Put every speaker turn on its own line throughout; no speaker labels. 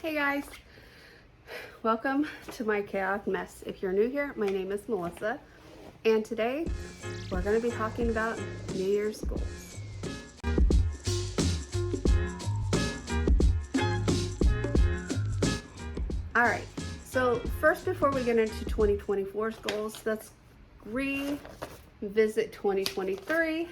Hey guys, welcome to my chaotic mess. If you're new here, my name is Melissa, and today we're going to be talking about New Year's goals. All right, so first, before we get into 2024's goals, let's revisit 2023.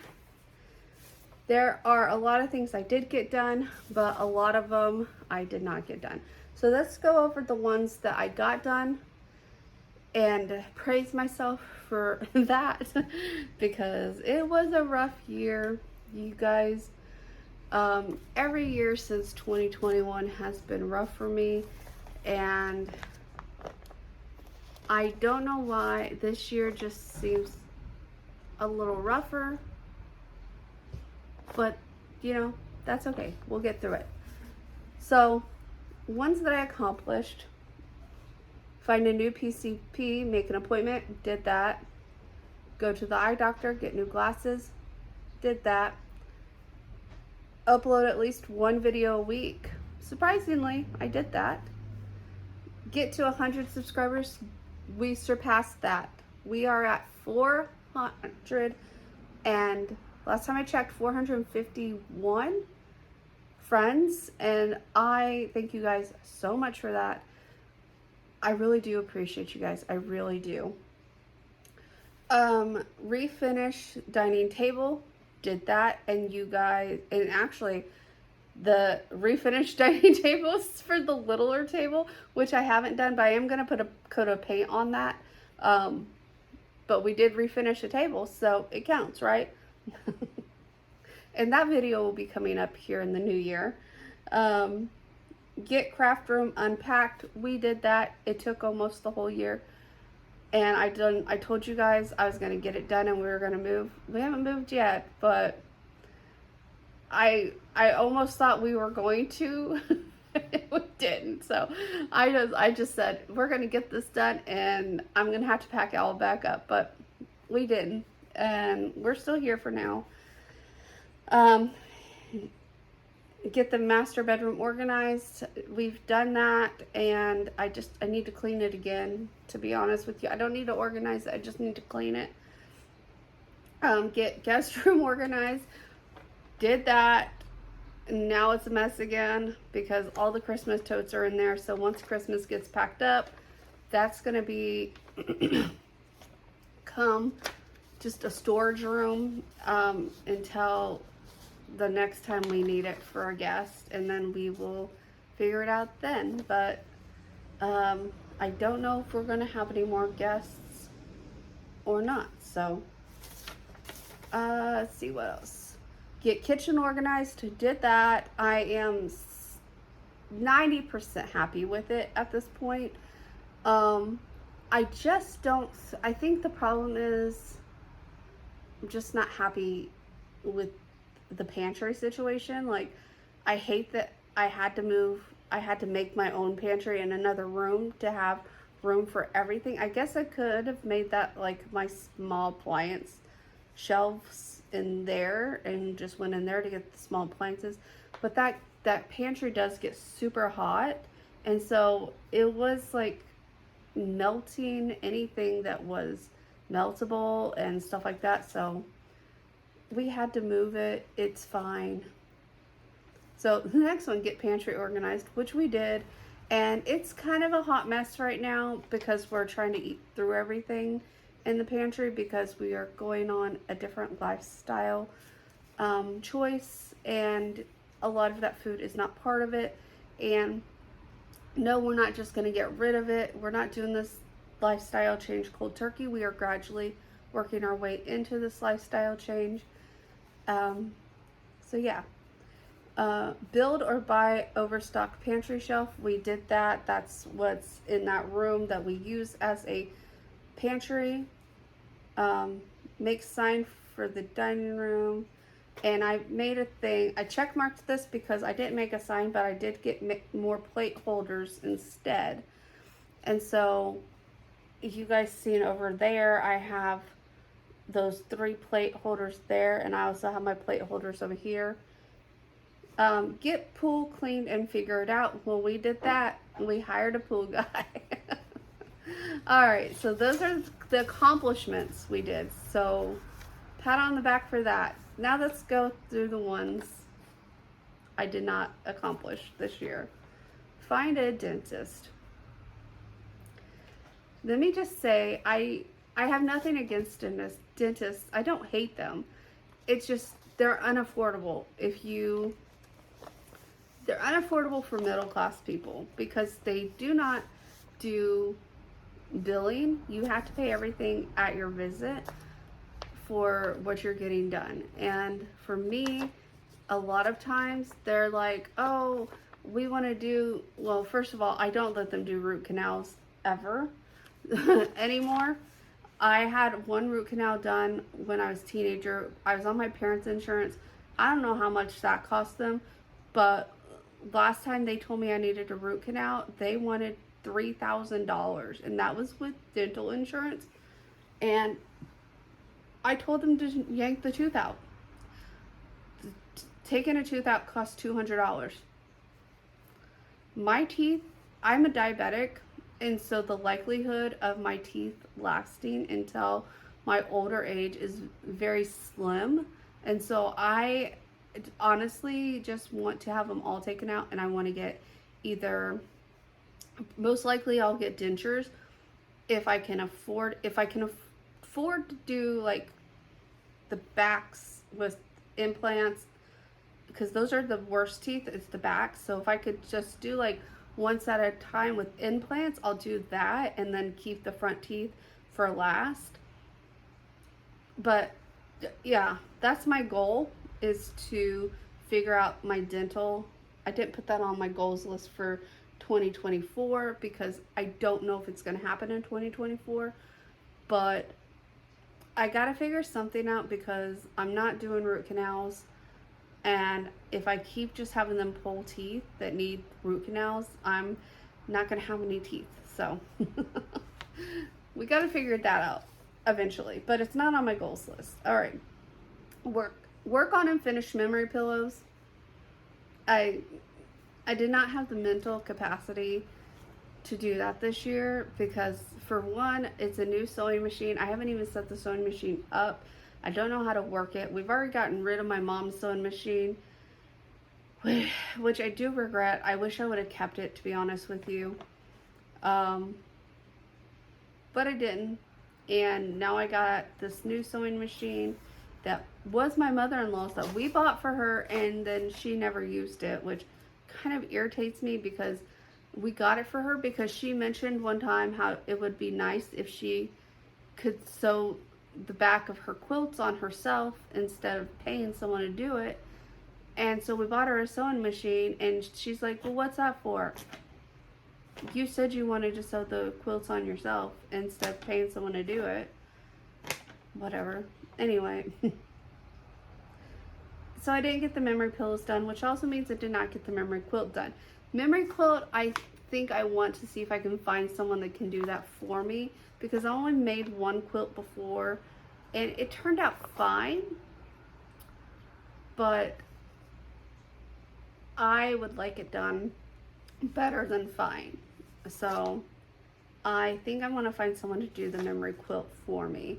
There are a lot of things I did get done, but a lot of them I did not get done. So let's go over the ones that I got done and praise myself for that because it was a rough year, you guys. Every year since 2021 has been rough for me, and I don't know why this year just seems a little rougher, but you know, that's okay. We'll get through it. So, ones that I accomplished: find a new PCP, make an appointment, did that. Go to the eye doctor, get new glasses, did that. Upload at least one video a week. Surprisingly, I did that. Get to 100 subscribers. We surpassed that. We are at 400, and last time I checked, 451 friends, and I thank you guys so much for that. I really do appreciate you guys. I really do. Refinish dining table, did that, and you guys, and actually the refinished dining table is for the littler table, which I haven't done, but I am going to put a coat of paint on that. But we did refinish the table, so it counts, right? And that video will be coming up here in the new year. Get craft room unpacked. We did that. It took almost the whole year. And I told you guys I was going to get it done and we were going to move. We haven't moved yet, but I almost thought we were going to. We didn't. So I just said we're going to get this done and I'm going to have to pack it all back up, but we didn't. And we're still here for now. Get the master bedroom organized. We've done that, and I need to clean it again, to be honest with you. I don't need to organize it, I just need to clean it. Get guest room organized. Did that. Now it's a mess again because all the Christmas totes are in there. So once Christmas gets packed up, that's going to be just a storage room until the next time we need it for a guest, and then we will figure it out then. But I don't know if we're going to have any more guests or not. So let's see what else. Get kitchen organized. Did that. I am 90% happy with it at this point. I just don't, I think the problem is I'm just not happy with the pantry situation. Like, I hate that I had to make my own pantry in another room to have room for everything. I guess I could have made that like my small appliance shelves in there and just went in there to get the small appliances. But that pantry does get super hot, and so it was like melting anything that was meltable and stuff like that. So we had to move it. It's fine. So the next one, get pantry organized, which we did. And it's kind of a hot mess right now because we're trying to eat through everything in the pantry because we are going on a different lifestyle choice. And a lot of that food is not part of it. And no, we're not just going to get rid of it. We're not doing this lifestyle change cold turkey. We are gradually working our way into this lifestyle change. So yeah, build or buy overstocked pantry shelf. We did that. That's what's in that room that we use as a pantry. Make sign for the dining room. And I made a thing. I check marked this because I didn't make a sign, but I did get more plate holders instead. And so you guys seen over there, I have those 3 plate holders there, and I also have my plate holders over here. Get pool cleaned and figure it out. When we did that, we hired a pool guy. All right, so those are the accomplishments we did. So pat on the back for that. Now let's go through the ones I did not accomplish this year. Find a dentist. Let me just say, I have nothing against dentists. I don't hate them. It's just they're unaffordable. They're unaffordable for middle class people because they do not do billing. You have to pay everything at your visit for what you're getting done. And for me, a lot of times they're like, oh, we want to do, well, first of all, I don't let them do root canals ever anymore. I had one root canal done when I was a teenager. I was on my parents' insurance. I don't know how much that cost them, but last time they told me I needed a root canal, they wanted $3,000, and that was with dental insurance. And I told them to yank the tooth out. Taking a tooth out costs $200. My teeth, I'm a diabetic, and so the likelihood of my teeth lasting until my older age is very slim. And so I honestly just want to have them all taken out, and I want to get either, most likely I'll get dentures if I can afford to do like the backs with implants, because those are the worst teeth. It's the back. So if I could just do like once at a time with implants, I'll do that and then keep the front teeth for last. But yeah, that's my goal, is to figure out my dental. I didn't put that on my goals list for 2024 because I don't know if it's going to happen in 2024, but I got to figure something out because I'm not doing root canals. And if I keep just having them pull teeth that need root canals, I'm not going to have any teeth. So we got to figure that out eventually, but it's not on my goals list. All right. Work on and finish memory pillows. I did not have the mental capacity to do that this year because, for one, it's a new sewing machine. I haven't even set the sewing machine up. I don't know how to work it. We've already gotten rid of my mom's sewing machine, which I do regret. I wish I would have kept it, to be honest with you. But I didn't. And now I got this new sewing machine that was my mother-in-law's that we bought for her, and then she never used it, which kind of irritates me because we got it for her because she mentioned one time how it would be nice if she could sew the back of her quilts on herself instead of paying someone to do it. And so we bought her a sewing machine, and she's like, well, what's that for? You said you wanted to sew the quilts on yourself instead of paying someone to do it. Whatever. Anyway. So I didn't get the memory pillows done, which also means I did not get the memory quilt done. Memory quilt, I think I want to see if I can find someone that can do that for me, because I only made one quilt before and it turned out fine, but I would like it done better than fine. So I think I want to find someone to do the memory quilt for me.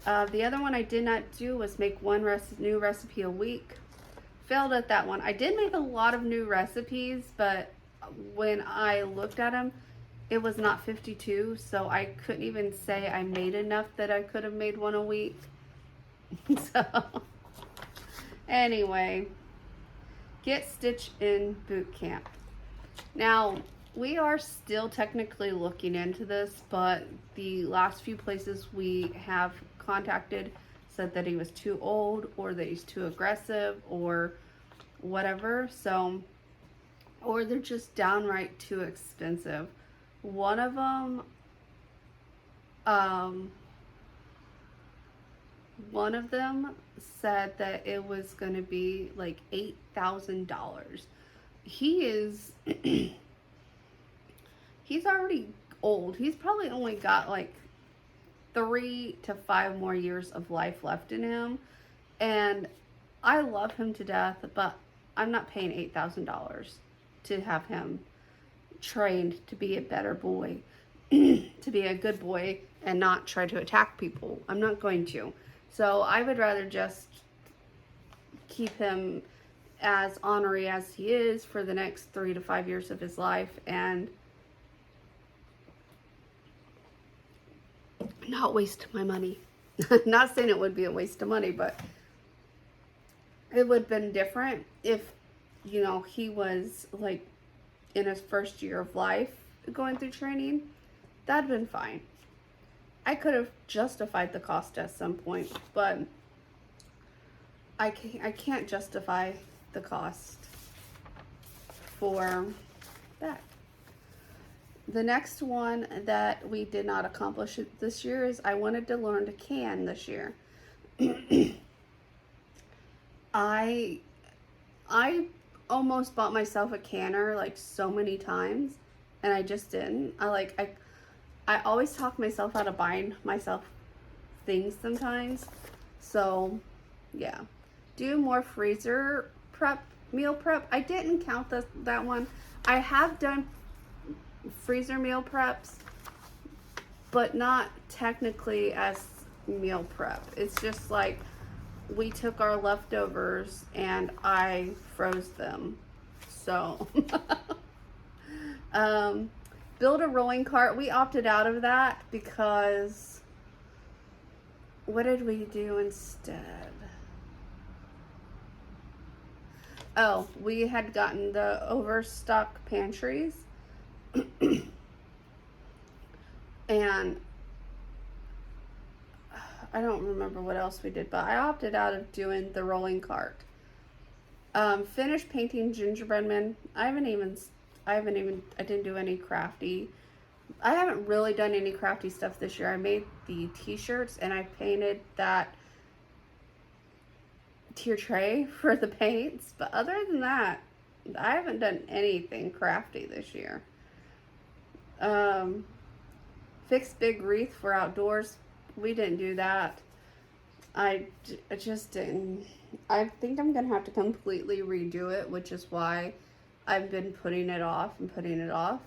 The other one I did not do was make one new recipe a week. Failed at that one. I did make a lot of new recipes, but when I looked at them, it was not 52, so I couldn't even say I made enough that I could have made one a week. So, anyway, get Stitch in boot camp. Now, we are still technically looking into this, but the last few places we have contacted said that he was too old, or that he's too aggressive, or whatever. So, or they're just downright too expensive. One of them, said that it was going to be like $8,000. He is, he's already old. He's probably only got like 3 to 5 more years of life left in him. And I love him to death, but I'm not paying $8,000 to have him trained to be a better boy, to be a good boy and not try to attack people. I'm not going to. So I would rather just keep him as ornery as he is for the next 3 to 5 years of his life and not waste my money. Not saying it would be a waste of money, but it would have been different if, you know, he was like in his first year of life going through training. That'd been fine. I could have justified the cost at some point, but I can't justify the cost for that. The next one that we did not accomplish this year is I wanted to learn to can this year. I almost bought myself a canner like so many times and I just didn't. I always talk myself out of buying myself things sometimes. So yeah. Do more freezer prep, meal prep. I didn't count that one. I have done freezer meal preps, but not technically as meal prep. It's just like we took our leftovers and I froze them. So build a rolling cart. We opted out of that because what did we do instead? Oh, we had gotten the overstock pantries. And I don't remember what else we did, but I opted out of doing the rolling cart. Finished painting gingerbread men. I didn't do any crafty. I haven't really done any crafty stuff this year. I made the t-shirts and I painted that tier tray for the paints, but other than that, I haven't done anything crafty this year. Fixed big wreath for outdoors. We didn't do that. I just didn't. I think I'm gonna have to completely redo it, which is why I've been putting it off and putting it off.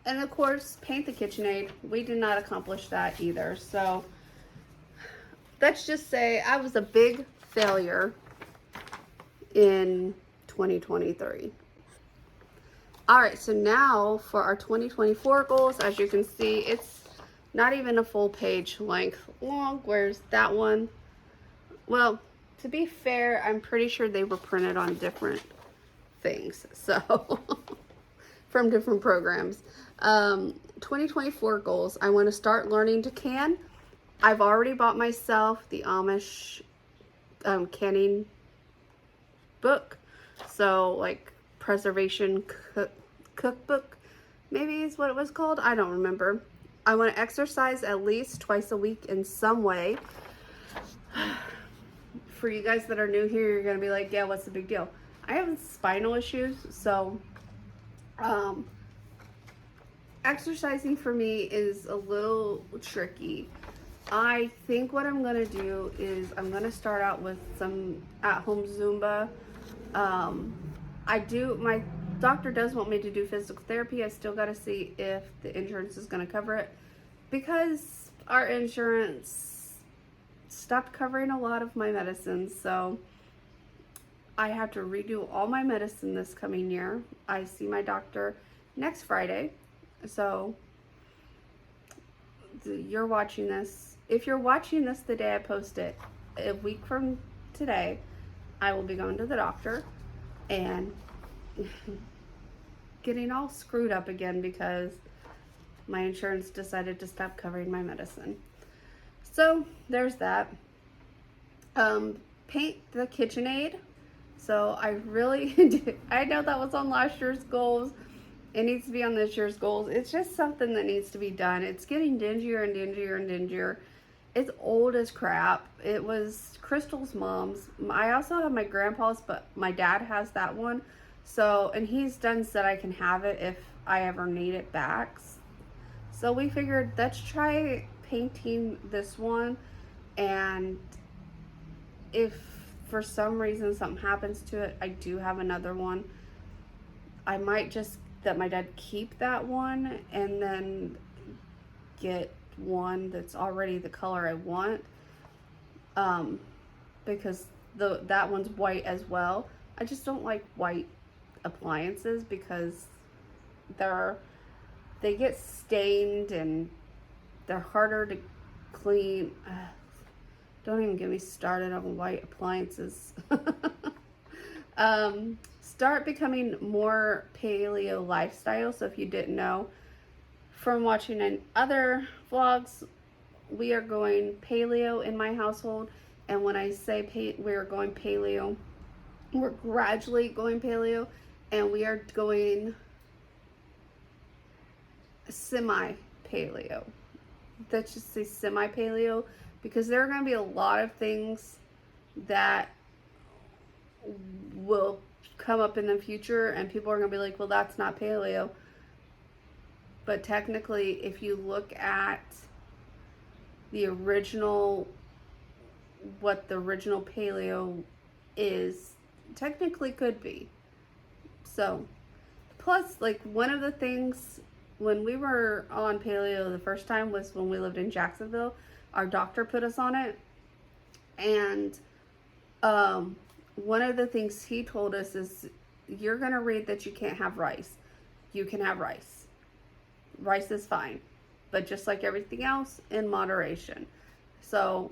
And of course, paint the KitchenAid. We did not accomplish that either. So let's just say I was a big failure in 2023. All right, so now for our 2024 goals. As you can see, it's not even a full page length long. Where's that one? Well, to be fair, I'm pretty sure they were printed on different things, so from different programs. 2024 goals. I want to start learning to can. I've already bought myself the Amish canning book, so like preservation cookbook maybe is what it was called. I don't remember. I want to exercise at least twice a week in some way. For you guys that are new here, you're gonna be like, yeah, what's the big deal? I have spinal issues, so exercising for me is a little tricky. I think what I'm gonna do is I'm gonna start out with some at-home Zumba. My doctor does want me to do physical therapy. I still gotta see if the insurance is gonna cover it, because our insurance stopped covering a lot of my medicines, so I have to redo all my medicine this coming year. I see my doctor next Friday, so you're watching this. If you're watching this the day I post it, a week from today, I will be going to the doctor and getting all screwed up again because my insurance decided to stop covering my medicine. So there's that. Paint the KitchenAid. So I really I know that was on last year's goals. It needs to be on this year's goals. It's just something that needs to be done. It's getting dingier and dingier and dingier. It's old as crap. It was Crystal's mom's. I also have my grandpa's, but my dad has that one. So, and he's done said I can have it if I ever need it back. So we figured, let's try painting this one. And if for some reason something happens to it, I do have another one. I might just let my dad keep that one and then get one that's already the color I want, because that one's white as well. I just don't like white appliances because they get stained and they're harder to clean. Don't even get me started on white appliances. Start becoming more paleo lifestyle. So if you didn't know from watching in other vlogs, we are going paleo in my household. And when I say we're going paleo, we're gradually going paleo, and we are going semi-paleo. Let's just say semi-paleo, because there are going to be a lot of things that will come up in the future and people are going to be like, well, that's not paleo. But technically, if you look at the original, what the original paleo is, technically could be. So, plus, like, one of the things when we were on paleo the first time was when we lived in Jacksonville. Our doctor put us on it, and one of the things he told us is, you're gonna read that you can't have rice. You can have rice. Rice is fine, but just like everything else, in moderation. So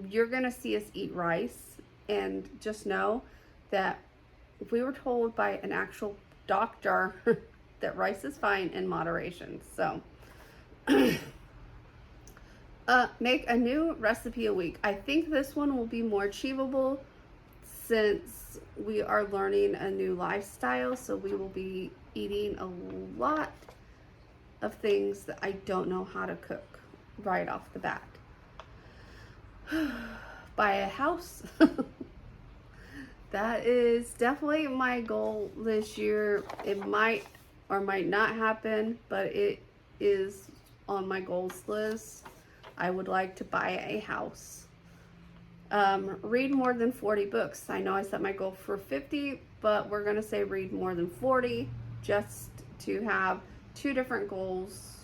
you're gonna see us eat rice, and just know that we were told by an actual doctor that rice is fine in moderation. So make a new recipe a week. I think this one will be more achievable since we are learning a new lifestyle. So we will be eating a lot of things that I don't know how to cook right off the bat. Buy a house. That is definitely my goal this year. It might or might not happen, but it is on my goals list. I would like to buy a house. Read more than 40 books. I know I set my goal for 50, but we're going to say read more than 40, just to have two different goals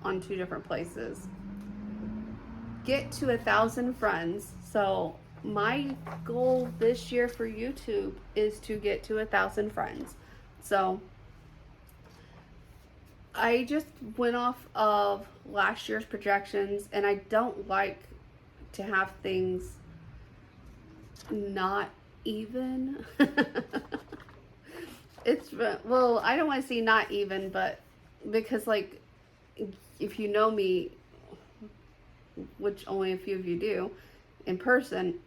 on two different places. Get to 1,000 friends. So my goal this year for YouTube is to get to 1,000 friends. So I just went off of last year's projections, and I don't like to have things not even. It's, well, I don't want to say not even, but because, like, if you know me, which only a few of you do in person,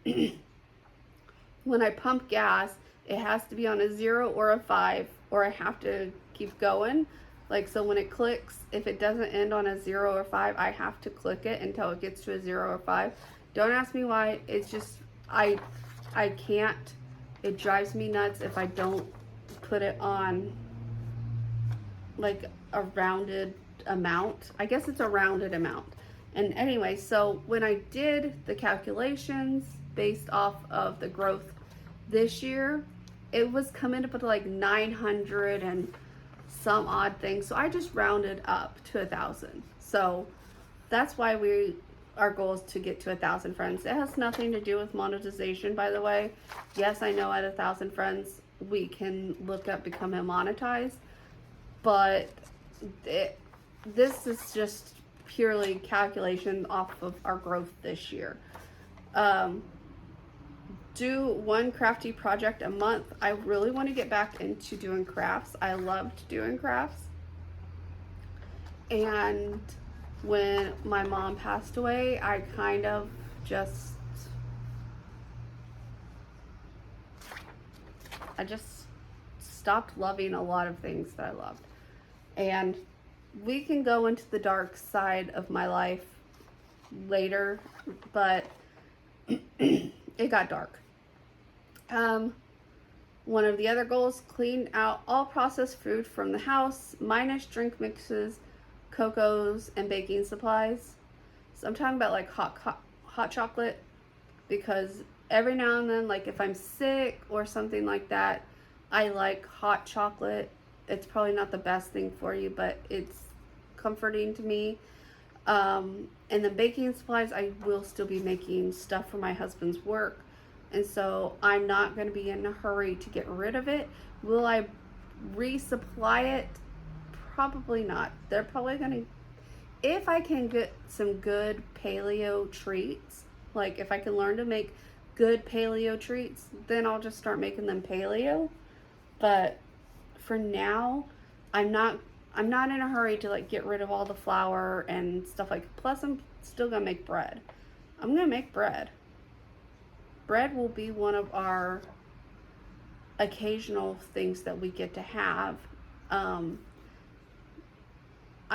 when I pump gas, it has to be on a 0 or a 5, or I have to keep going. Like, so when it clicks, if it doesn't end on a 0 or 5, I have to click it until it gets to a 0 or 5. Don't ask me why. It's just, I can't. It drives me nuts if I don't put it on, like, a rounded amount. I guess it's a rounded amount. And anyway, so when I did the calculations based off of the growth this year, it was coming up to like 900 and some odd things. So I just rounded up to 1,000. So that's why our goal is to get to 1,000 friends. It has nothing to do with monetization, by the way. Yes, I know at 1,000 friends we can look up becoming monetized, but this is just purely calculation off of our growth this year. Do one crafty project a month. I really want to get back into doing crafts. I loved doing crafts. And when my mom passed away, I kind of just stopped loving a lot of things that I loved. And we can go into the dark side of my life later, but it got dark. One of the other goals, clean out all processed food from the house, minus drink mixes, cocos, and baking supplies. So I'm talking about like hot chocolate, because every now and then, like if I'm sick or something like that, I like hot chocolate. It's probably not the best thing for you, but it's comforting to me. And the baking supplies, I will still be making stuff for my husband's work. And so I'm not going to be in a hurry to get rid of it. Will I resupply it? Probably not. They're probably going to, if I can get some good paleo treats, like if I can learn to make good paleo treats, then I'll just start making them paleo. But for now, I'm not in a hurry to like get rid of all the flour and stuff like. Plus, I'm still gonna make bread. I'm gonna make bread. Bread will be one of our occasional things that we get to have. I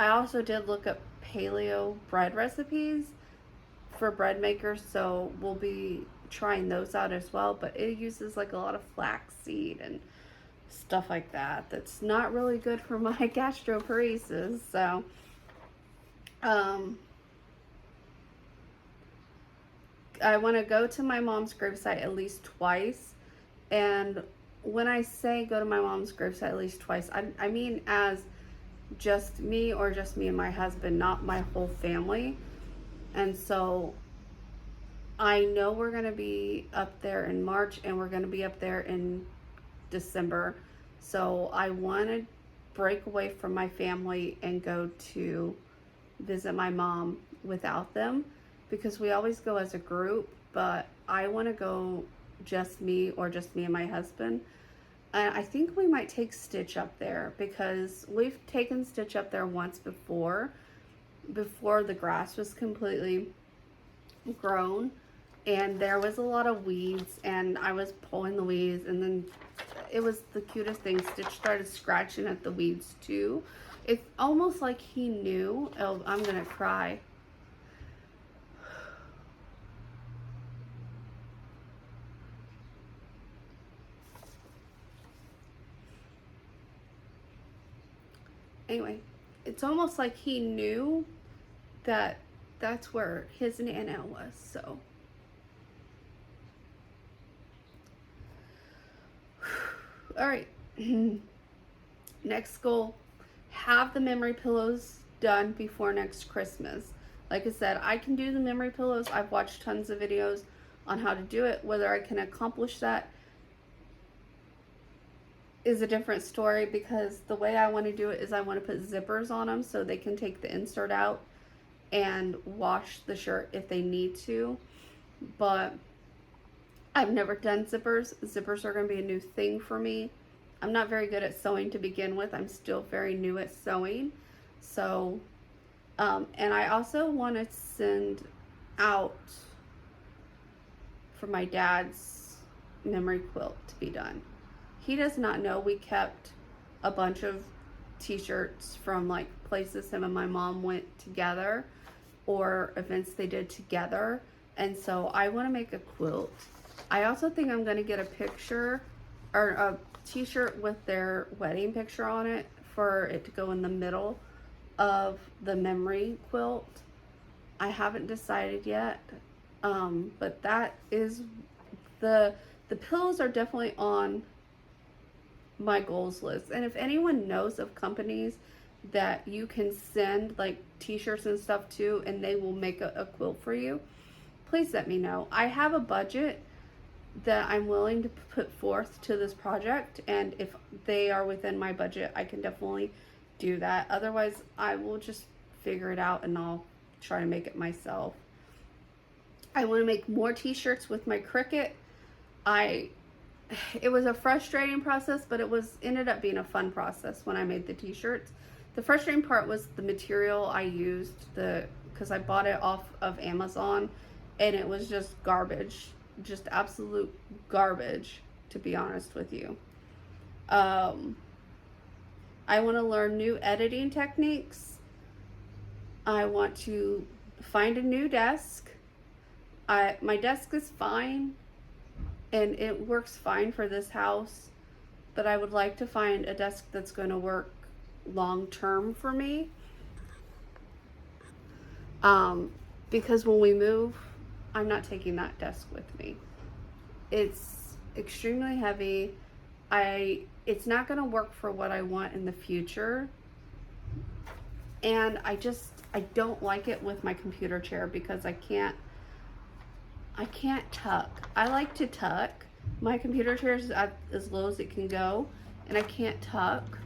also did look up paleo bread recipes for bread makers, so we'll be trying those out as well. But it uses like a lot of flaxseed and stuff like that. That's not really good for my gastroparesis. So, I want to go to my mom's gravesite at least twice. And when I say go to my mom's gravesite at least twice, I mean as just me or just me and my husband, not my whole family. And so I know we're going to be up there in March and we're going to be up there in December. So I want to break away from my family and go to visit my mom without them, because we always go as a group, but I want to go just me or just me and my husband. And I think we might take Stitch up there, because we've taken Stitch up there once before the grass was completely grown, and there was a lot of weeds, and I was pulling the weeds, and then it was the cutest thing. Stitch started scratching at the weeds too. It's almost like he knew. Oh, I'm gonna cry. Anyway, it's almost like he knew that that's where his Nana was, so. All right. Next goal, have the memory pillows done before next Christmas. Like I said, I can do the memory pillows. I've watched tons of videos on how to do it. Whether I can accomplish that is a different story, because the way I want to do it is I want to put zippers on them so they can take the insert out and wash the shirt if they need to. But I've never done zippers. Zippers are going to be a new thing for me. I'm not very good at sewing to begin with. I'm still very new at sewing. So, and I also want to send out for my dad's memory quilt to be done. He does not know we kept a bunch of t-shirts from like places him and my mom went together or events they did together. And so I want to make a quilt. I also think I'm going to get a picture or a t-shirt with their wedding picture on it for it to go in the middle of the memory quilt. I haven't decided yet. But that is the pillows are definitely on my goals list. And if anyone knows of companies that you can send like t-shirts and stuff to and they will make a quilt for you, please let me know. I have a budget that I'm willing to put forth to this project, and if they are within my budget, I can definitely do that. Otherwise, I will just figure it out and I'll try to make it myself. I want to make more t-shirts with my Cricut. It was a frustrating process, but it ended up being a fun process when I made the t-shirts. The frustrating part was the material I used, because I bought it off of Amazon and it was just garbage, just absolute garbage, to be honest with you. I want to learn new editing techniques. I want to find a new desk. My desk is fine and it works fine for this house, but I would like to find a desk that's going to work long term for me. Because when we move, I'm not taking that desk with me. It's extremely heavy. It's not going to work for what I want in the future. And I don't like it with my computer chair because I can't tuck. I like to tuck. My computer chair is at as low as it can go, and I can't tuck.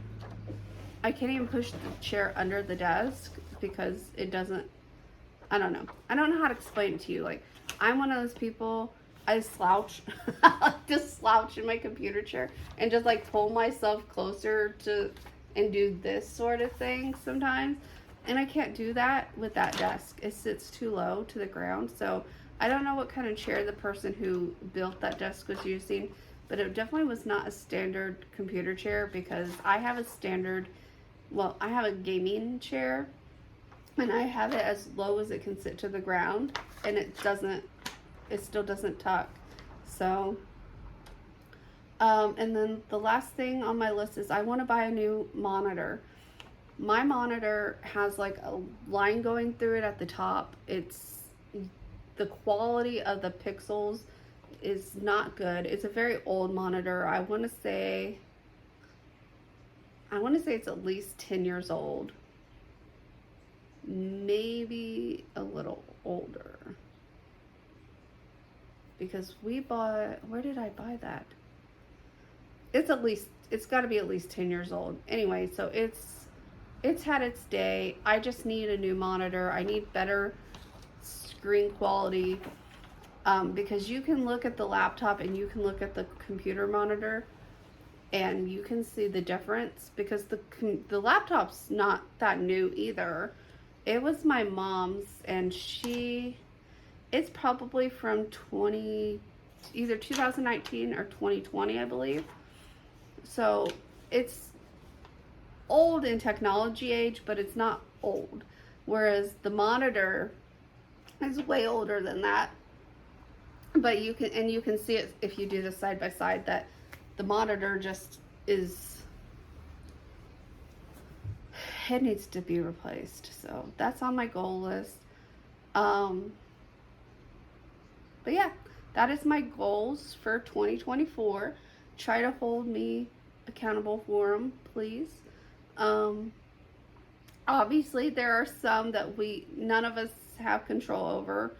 I can't even push the chair under the desk because it doesn't, I don't know. I don't know how to explain it to you. Like, I'm one of those people, I slouch. I like to slouch in my computer chair and just like pull myself closer to and do this sort of thing sometimes. And I can't do that with that desk. It sits too low to the ground. So I don't know what kind of chair the person who built that desk was using, but it definitely was not a standard computer chair because I have a standard, well, I have a gaming chair and I have it as low as it can sit to the ground, and it still doesn't tuck. So, and then the last thing on my list is I want to buy a new monitor. My monitor has like a line going through it at the top. The quality of the pixels is not good. It's a very old monitor. I want to say it's at least 10 years old. Maybe a little older. Because where did I buy that? It's got to be at least 10 years old. Anyway, so it's had its day. I just need a new monitor. I need better screen quality, because you can look at the laptop and you can look at the computer monitor and you can see the difference because the laptop's not that new either. It was my mom's, and it's probably from either 2019 or 2020, I believe. So it's old in technology age, but it's not old. Whereas the monitor is way older than that. But you can see it if you do this side by side that the monitor just it needs to be replaced. So that's on my goal list. But yeah, that is my goals for 2024. Try to hold me accountable for them, please. Obviously there are some that none of us have control over.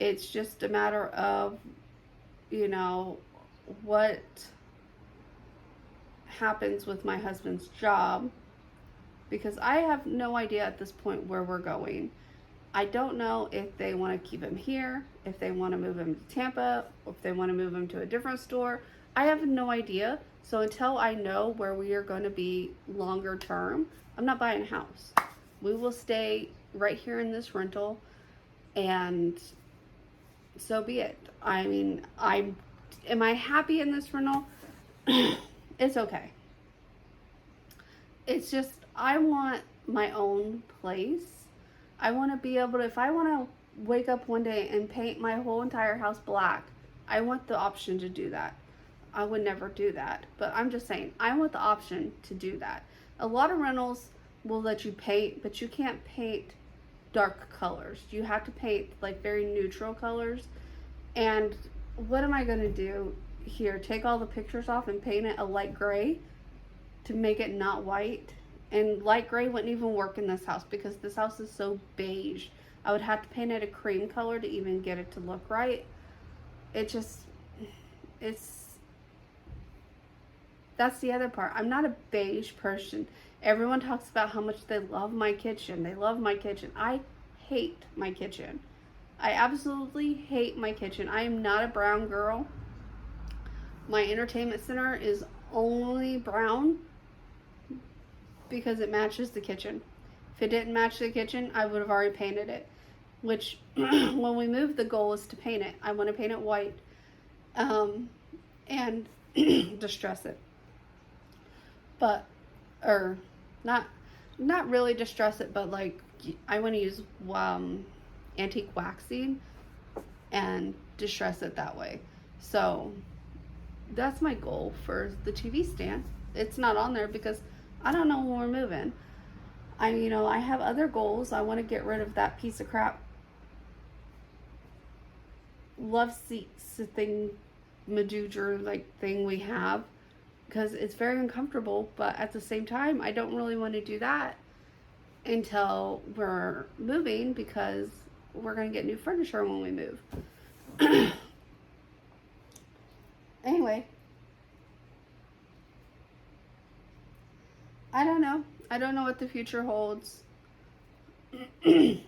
It's just a matter of, what happens with my husband's job, because I have no idea at this point where we're going. I don't know if they want to keep him here, if they want to move him to Tampa, or if they want to move him to a different store. I have no idea. So until I know where we are going to be longer term, I'm not buying a house. We will stay right here in this rental, and so be it. I mean, am I happy in this rental? It's okay. It's just, I want my own place. I want to be able to, if I want to wake up one day and paint my whole entire house black, I want the option to do that. I would never do that, but I'm just saying, I want the option to do that. A lot of rentals will let you paint, but you can't paint dark colors. You have to paint like very neutral colors. And what am I going to do here? Take all the pictures off and paint it a light gray to make it not white? And light gray wouldn't even work in this house because this house is so beige. I would have to paint it a cream color to even get it to look right. That's the other part. I'm not a beige person. Everyone talks about how much they love my kitchen. They love my kitchen. I hate my kitchen. I absolutely hate my kitchen. I am not a brown girl. My entertainment center is only brown because it matches the kitchen. If it didn't match the kitchen, I would have already painted it. Which, when we move, the goal is to paint it. I want to paint it white, and distress it. But, or not really distress it, but like I want to use antique waxing and distress it that way. So that's my goal for the TV stand. It's not on there because I don't know when we're moving. I have other goals. I want to get rid of that piece of crap love seats thing Maduger like thing we have, because it's very uncomfortable. But at the same time, I don't really want to do that until we're moving, because we're going to get new furniture when we move. Anyway, I don't know. I don't know what the future holds. I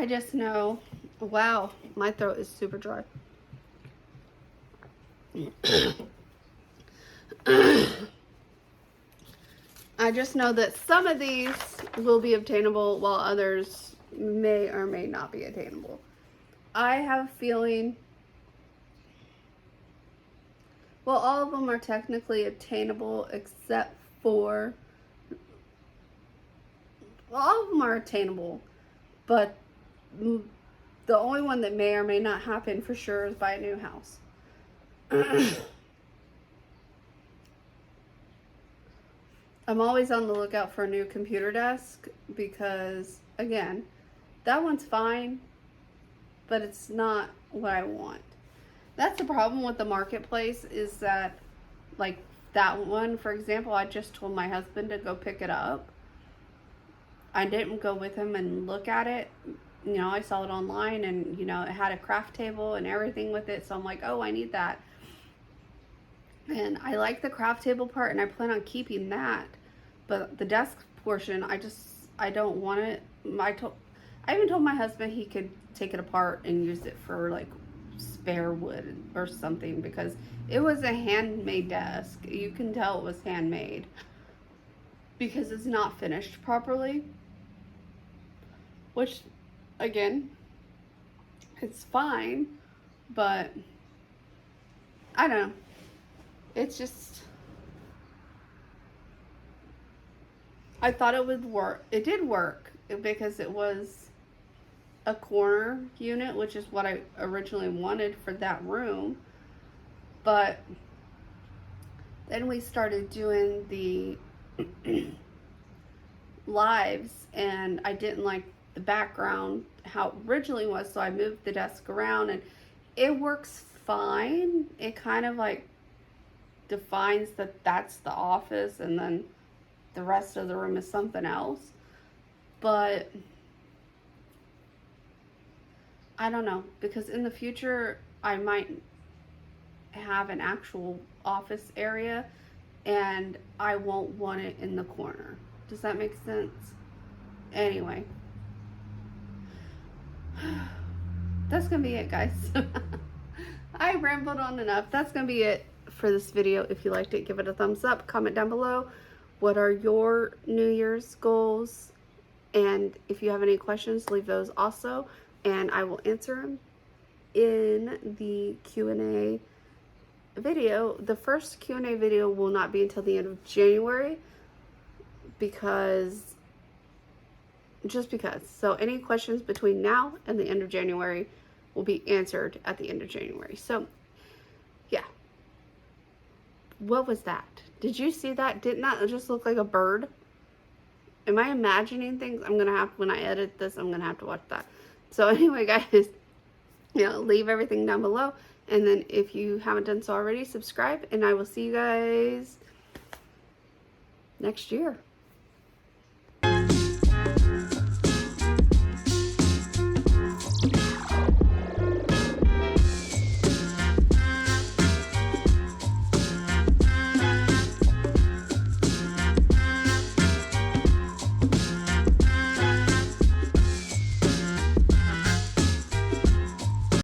just know, wow, my throat is super dry. I just know that some of these will be obtainable while others may or may not be attainable. I have a feeling, well, all of them are technically attainable except for, well, all of them are attainable, but the only one that may or may not happen for sure is buy a new house. I'm always on the lookout for a new computer desk because, again, that one's fine, but it's not what I want. That's the problem with the marketplace, is that, like, that one, for example, I just told my husband to go pick it up. I didn't go with him and look at it. You know, I saw it online, and, you know, it had a craft table and everything with it. So I'm like, oh, I need that. And I like the craft table part, and I plan on keeping that. But the desk portion, I don't want it. I even told my husband he could take it apart and use it for, like, spare wood or something, because it was a handmade desk. You can tell it was handmade because it's not finished properly, which, again, it's fine, but I don't know. It's just, I thought it would work. It did work because it was a corner unit, which is what I originally wanted for that room. But then we started doing the lives, and I didn't like the background how it originally was, so I moved the desk around, and it works fine. It kind of like defines that that's the office, and then the rest of the room is something else. But I don't know, because in the future I might have an actual office area, and I won't want it in the corner. Does that make sense? Anyway, that's gonna be it, guys. I rambled on enough. That's gonna be it for this video. If you liked it, give it a thumbs up. Comment down below, what are your New Year's goals? And if you have any questions, leave those also, and I will answer them in the Q&A video. The first Q&A video will not be until the end of January, because so any questions between now and the end of January will be answered at the end of January. So yeah, what was that? Did you see that? Didn't that just look like a bird? Am I imagining things? I'm gonna have, when I edit this, I'm gonna have to watch that. So anyway, guys, you know, leave everything down below, and then if you haven't done so already, subscribe, and I will see you guys next year.